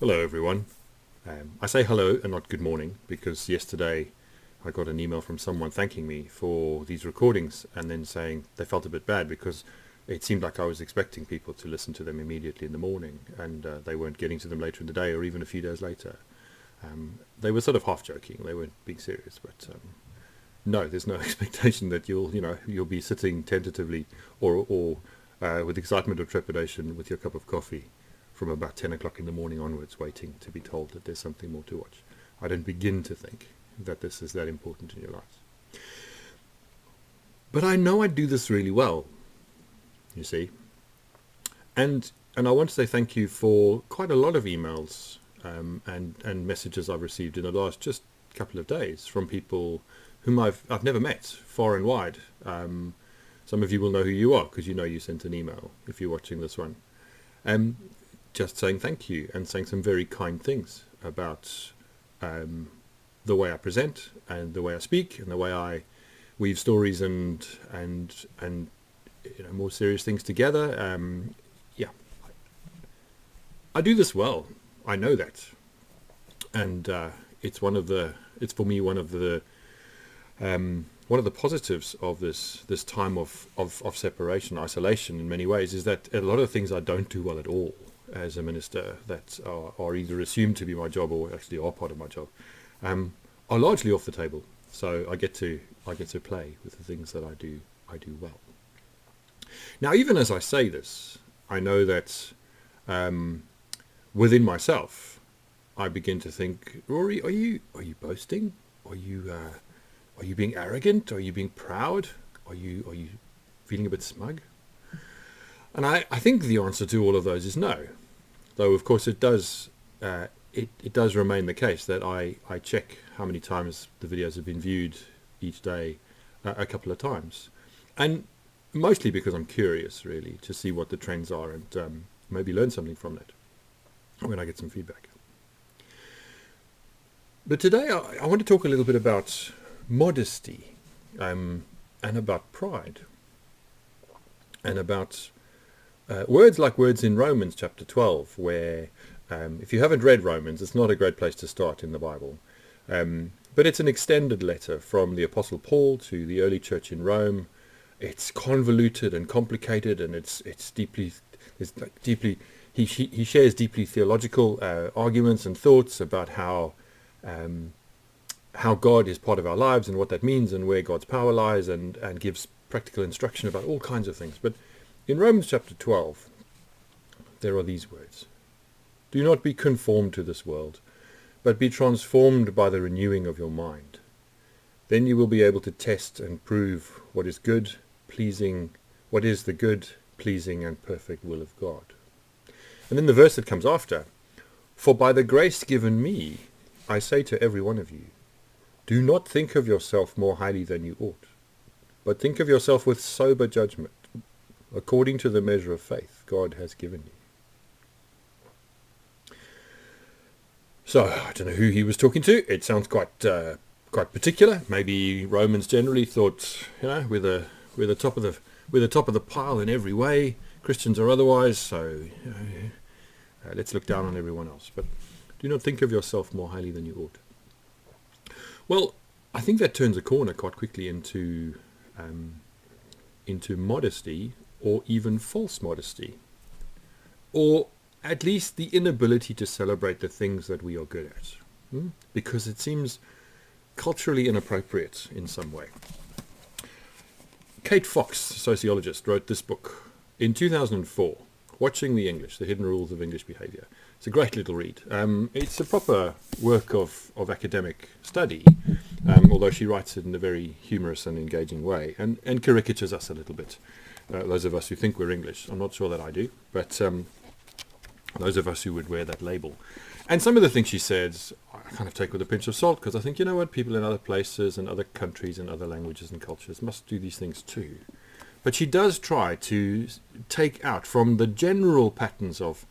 Hello everyone. I say hello and not good morning because yesterday I got an email from someone thanking me for these recordings and then saying they felt a bit bad because it seemed like I was expecting people to listen to them immediately in the morning and they weren't getting to them later in the day or even a few days later. They were sort of half joking, they weren't being serious, but no, there's no expectation that you'll be sitting tentatively or with excitement or trepidation with your cup of coffee from about 10 o'clock in the morning onwards, waiting to be told that there's something more to watch. I don't begin to think that this is that important in your lives. But I know I do this really well, you see. And I want to say thank you for quite a lot of emails and messages I've received in the last just couple of days from people whom I've never met, far and wide. Some of you will know who you are because you sent an email if you're watching this one. Just saying thank you and saying some very kind things about the way I present and the way I speak and the way I weave stories and more serious things together. I do this well. I know that, and it's for me one of the positives of this time of separation, isolation in many ways, is that a lot of things I don't do well at all as a minister that are either assumed to be my job or actually are part of my job, are largely off the table. So I get to play with the things that I do well. Now, even as I say this, I know that within myself, I begin to think, Rory, are you boasting? Are you being arrogant? Are you being proud? Are you feeling a bit smug? And I think the answer to all of those is no. Though, of course, it does remain the case that I check how many times the videos have been viewed each day a couple of times. And mostly because I'm curious, really, to see what the trends are and maybe learn something from that when I get some feedback. But today I want to talk a little bit about modesty and about pride and about words like words in Romans chapter 12, where if you haven't read Romans, it's not a great place to start in the Bible. But it's an extended letter from the Apostle Paul to the early church in Rome. It's convoluted and complicated, and it's deeply he shares deeply theological arguments and thoughts about how God is part of our lives and what that means and where God's power lies, and gives practical instruction about all kinds of things. But in Romans chapter 12, there are these words: "Do not be conformed to this world, but be transformed by the renewing of your mind. Then you will be able to test and prove what is the good, pleasing, and perfect will of God." And then the verse that comes after: "For by the grace given me, I say to every one of you, do not think of yourself more highly than you ought, but think of yourself with sober judgment, according to the measure of faith God has given you." So I don't know who he was talking to. It sounds quite particular. Maybe Romans generally thought, we're the top of the pile in every way. Christians are otherwise, so let's look down on everyone else. But do not think of yourself more highly than you ought. Well, I think that turns a corner quite quickly into modesty, or even false modesty, or at least the inability to celebrate the things that we are good at, because it seems culturally inappropriate in some way. Kate Fox, sociologist, wrote this book in 2004, Watching the English, The Hidden Rules of English Behaviour. It's a great little read. It's a proper work of academic study, although she writes it in a very humorous and engaging way, and caricatures us a little bit. Those of us who think we're English. I'm not sure that I do, but those of us who would wear that label. And some of the things she says I kind of take with a pinch of salt, because I think, people in other places and other countries and other languages and cultures must do these things too. But she does try to take out from the general patterns of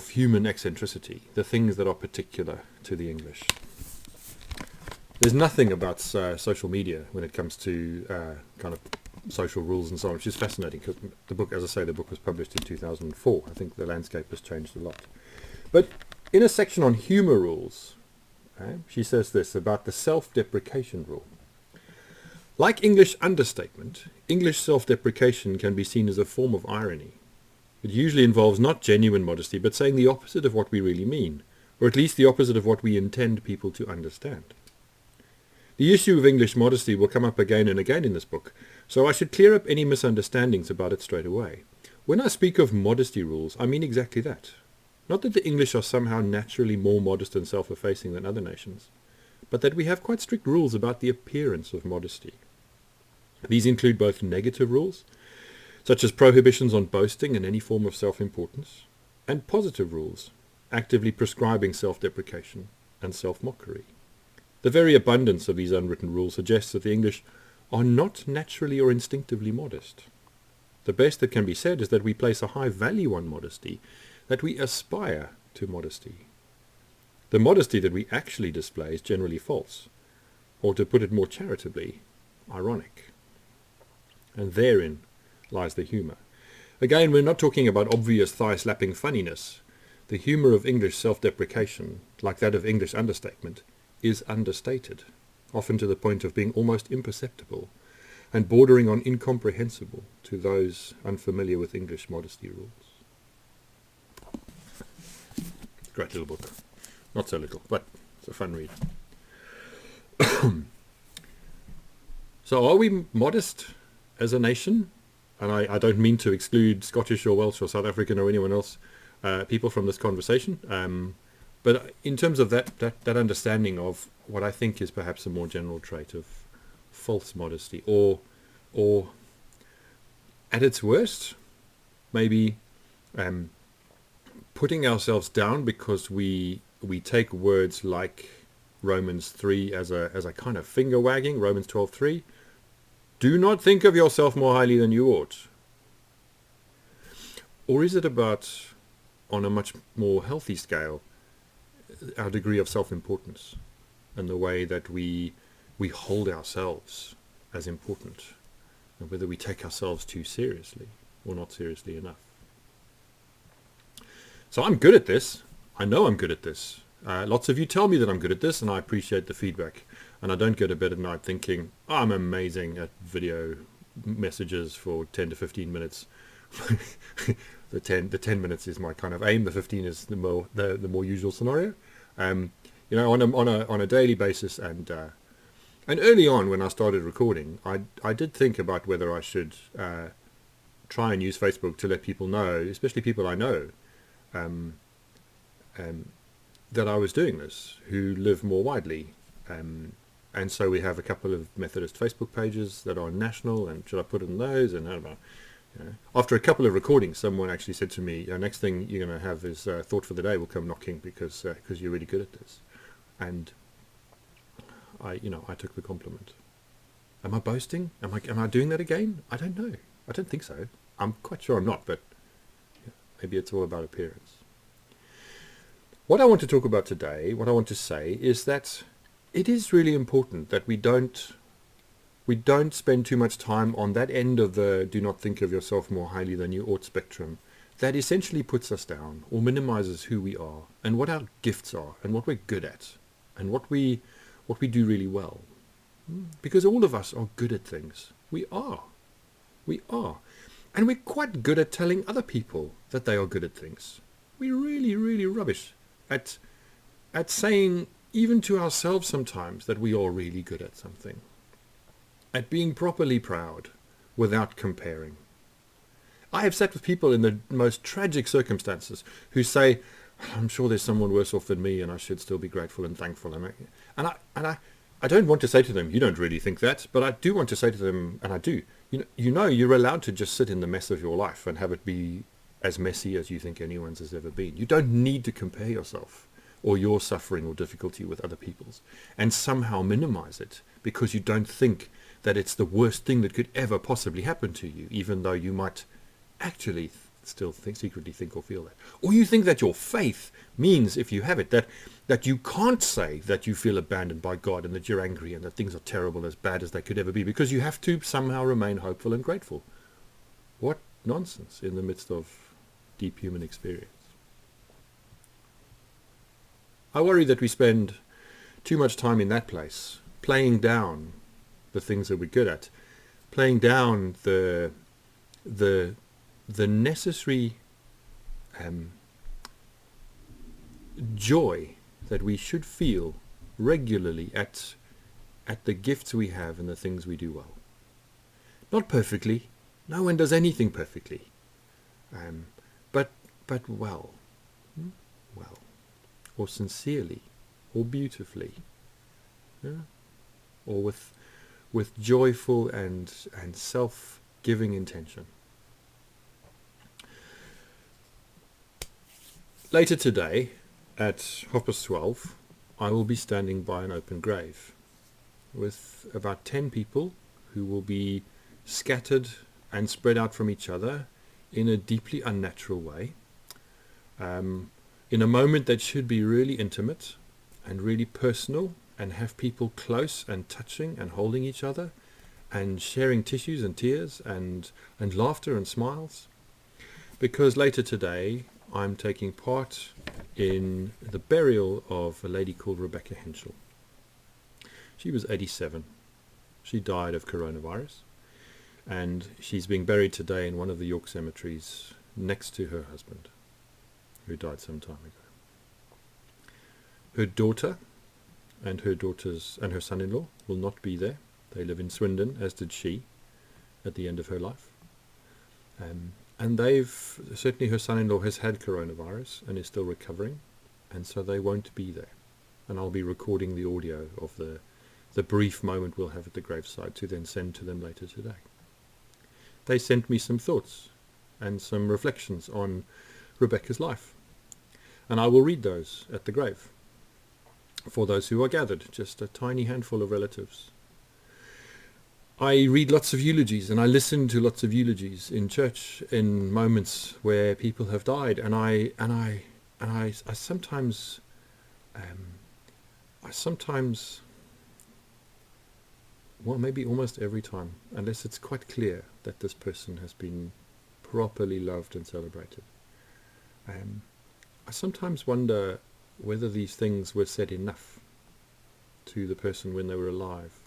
human eccentricity the things that are particular to the English. There's nothing about social media when it comes to kind of social rules and so on, which is fascinating, because the book, as I say, the book was published in 2004. I think the landscape has changed a lot. But In a section on humour rules, she says this about the self-deprecation rule. Like English understatement, English self-deprecation can be seen as a form of irony. It usually involves not genuine modesty, but saying the opposite of what we really mean, or at least the opposite of what we intend people to understand. The issue of English modesty will come up again and again in this book, so I should clear up any misunderstandings about it straight away. When I speak of modesty rules, I mean exactly that. Not that the English are somehow naturally more modest and self-effacing than other nations, but that we have quite strict rules about the appearance of modesty. These include both negative rules, such as prohibitions on boasting and any form of self-importance, and positive rules, actively prescribing self-deprecation and self-mockery. The very abundance of these unwritten rules suggests that the English are not naturally or instinctively modest. The best that can be said is that we place a high value on modesty, that we aspire to modesty. The modesty that we actually display is generally false, or to put it more charitably, ironic. And therein lies the humour. Again, we're not talking about obvious thigh-slapping funniness. The humour of English self-deprecation, like that of English understatement, is understated, often to the point of being almost imperceptible, and bordering on incomprehensible to those unfamiliar with English modesty rules. Great little book. Not so little, but it's a fun read. So are we modest as a nation? And I don't mean to exclude Scottish or Welsh or South African or anyone else, people from this conversation. But in terms of that understanding of what I think is perhaps a more general trait of false modesty, or at its worst, maybe putting ourselves down because we take words like Romans 3 as a kind of finger wagging, Romans 12:3. Do not think of yourself more highly than you ought. Or is it about, on a much more healthy scale, our degree of self-importance and the way that we hold ourselves as important, and whether we take ourselves too seriously or not seriously enough? So I'm good at this. I know I'm good at this. Lots of you tell me that I'm good at this, and I appreciate the feedback. And I don't go to bed at night thinking, oh, I'm amazing at video messages for 10 to 15 minutes. The 10 minutes is my kind of aim. The 15 is the more usual scenario. On a daily basis, and early on when I started recording, I did think about whether I should try and use Facebook to let people know, especially people I know, that I was doing this, who live more widely. And so we have a couple of Methodist Facebook pages that are national, and should I put in those? And I don't know. After a couple of recordings, someone actually said to me, next thing you're going to have is Thought for the Day will come knocking because you're really good at this. And I took the compliment. Am I boasting? Am I doing that again? I don't know. I don't think so. I'm quite sure I'm not, but maybe it's all about appearance. What I want to talk about today, what I want to say, is that it is really important that we don't spend too much time on that end of the do not think of yourself more highly than you ought spectrum that essentially puts us down or minimizes who we are and what our gifts are and what we're good at and what we do really well. Because all of us are good at things. We are. And we're quite good at telling other people that they are good at things. We're really, really rubbish at saying, even to ourselves sometimes, that we are really good at something. At being properly proud without comparing. I have sat with people in the most tragic circumstances who say, I'm sure there's someone worse off than me and I should still be grateful and thankful. And I don't want to say to them, you don't really think that, but I do want to say to them, and I do, you're allowed to just sit in the mess of your life and have it be as messy as you think anyone's has ever been. You don't need to compare yourself or your suffering or difficulty with other people's and somehow minimize it because you don't think that it's the worst thing that could ever possibly happen to you, even though you might actually still secretly think or feel that. Or you think that your faith means, if you have it, that you can't say that you feel abandoned by God and that you're angry and that things are terrible, as bad as they could ever be, because you have to somehow remain hopeful and grateful. What nonsense in the midst of deep human experience. I worry that we spend too much time in that place, playing down the things that we're good at, playing down the necessary joy that we should feel regularly at the gifts we have and the things we do well. Not perfectly. No one does anything perfectly. But well. Well. Or sincerely. Or beautifully. Yeah? Or with joyful and self-giving intention. Later today, at 12:30, I will be standing by an open grave with about 10 people who will be scattered and spread out from each other in a deeply unnatural way, in a moment that should be really intimate and really personal, and have people close and touching and holding each other and sharing tissues and tears and laughter and smiles. Because later today I'm taking part in the burial of a lady called Rebecca Henschel. She was 87. She died of coronavirus, and she's being buried today in one of the York cemeteries next to her husband, who died some time ago. Her daughter and her son-in-law will not be there. They live in Swindon, as did she, at the end of her life. And certainly her son-in-law has had coronavirus and is still recovering, and so they won't be there. And I'll be recording the audio of the brief moment we'll have at the graveside to then send to them later today. They sent me some thoughts and some reflections on Rebecca's life, and I will read those at the grave for those who are gathered, just a tiny handful of relatives. I read lots of eulogies, and I listen to lots of eulogies in church in moments where people have died, and I sometimes well, maybe almost every time, unless it's quite clear that this person has been properly loved and celebrated, I sometimes wonder whether these things were said enough to the person when they were alive.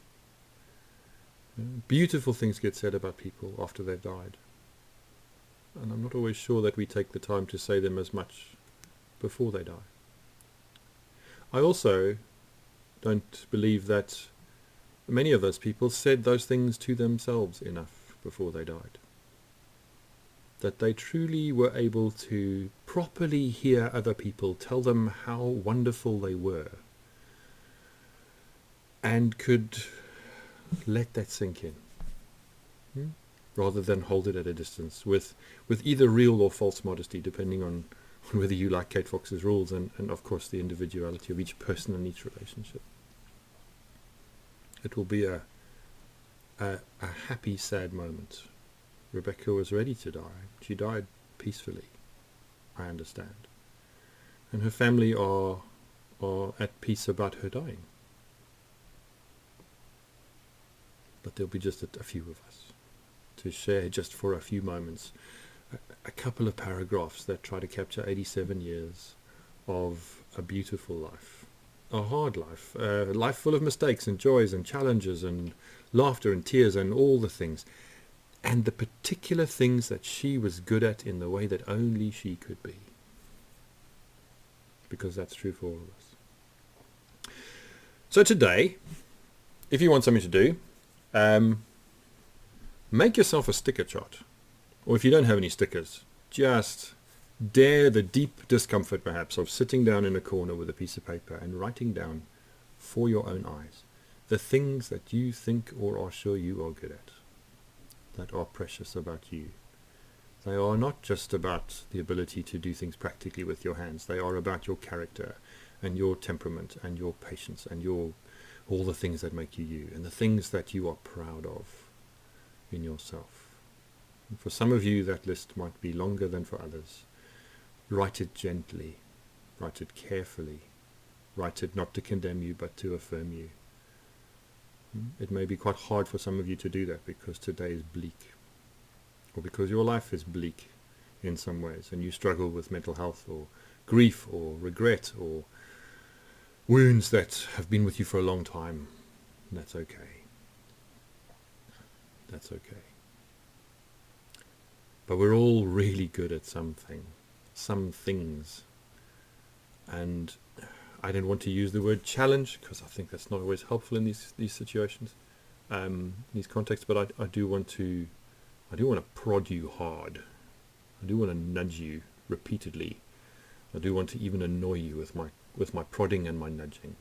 Beautiful things get said about people after they've died, and I'm not always sure that we take the time to say them as much before they die. I also don't believe that many of those people said those things to themselves enough before they died, that they truly were able to properly hear other people tell them how wonderful they were, and could let that sink in, rather than hold it at a distance with either real or false modesty, depending on whether you like Kate Fox's rules and of course the individuality of each person and each relationship. It will be a happy, sad moment. Rebecca was ready to die. She died peacefully, I understand, and her family are at peace about her dying. But there'll be just a few of us to share, just for a few moments, a couple of paragraphs that try to capture 87 years of a beautiful life, a hard life, a life full of mistakes and joys and challenges and laughter and tears and all the things, and the particular things that she was good at in the way that only she could be, because that's true for all of us. So today, if you want something to do, make yourself a sticker chart, or if you don't have any stickers, just dare the deep discomfort perhaps of sitting down in a corner with a piece of paper and writing down for your own eyes the things that you think or are sure you are good at, that are precious about you. They are not just about the ability to do things practically with your hands. They are about your character and your temperament and your patience and all the things that make you you, and the things that you are proud of in yourself. And for some of you, that list might be longer than for others. Write it gently, write it carefully, write it not to condemn you but to affirm you. It may be quite hard for some of you to do that because today is bleak, or because your life is bleak in some ways and you struggle with mental health or grief or regret or wounds that have been with you for a long time. And that's okay. That's okay. But we're all really good at some things. And I don't want to use the word challenge because I think that's not always helpful in these situations, these contexts. But I do want to prod you hard. I do want to nudge you repeatedly. I do want to even annoy you with my prodding and my nudging,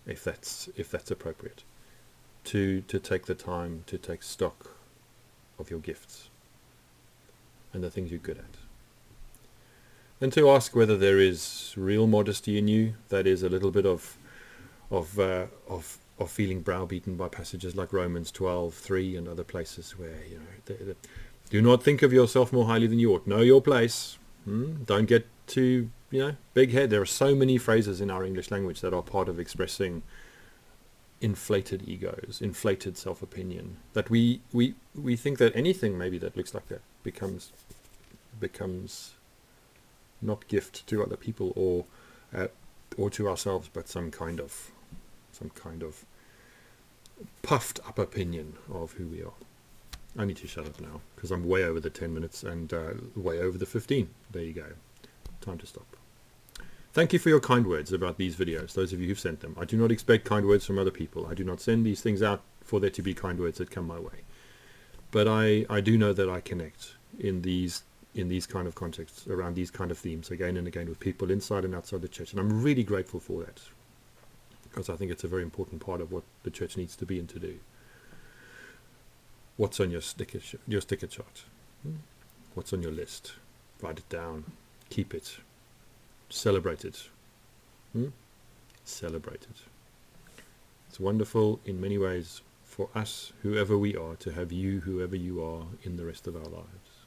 if that's appropriate. To take the time to take stock of your gifts and the things you're good at, and to ask whether there is real modesty in you that is a little bit of feeling browbeaten by passages like Romans 12:3 and other places where do not think of yourself more highly than you ought. Know your place. Don't get too big head. There are so many phrases in our English language that are part of expressing inflated egos, inflated self-opinion, that we think that anything maybe that looks like that becomes not gift to other people or to ourselves, but some kind of puffed up opinion of who we are. I need to shut up now because I'm way over the 10 minutes and way over the 15. There you go. Time to stop. Thank you for your kind words about these videos, those of you who've sent them. I do not expect kind words from other people. I do not send these things out for there to be kind words that come my way. But I do know that I connect in these kind of contexts, around these kind of themes, again and again, with people inside and outside the church. And I'm really grateful for that, because I think it's a very important part of what the church needs to be and to do. What's on your sticker chart? What's on your list? Write it down. Keep it. Celebrate it. Celebrate it. It's wonderful in many ways for us, whoever we are, to have you, whoever you are, in the rest of our lives.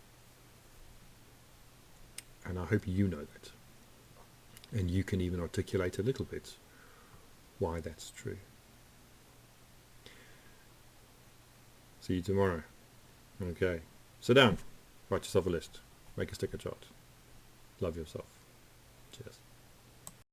And I hope you know that. And you can even articulate a little bit why that's true. See you tomorrow. Okay. Sit down. Write yourself a list. Make a sticker chart. Love yourself. Cheers.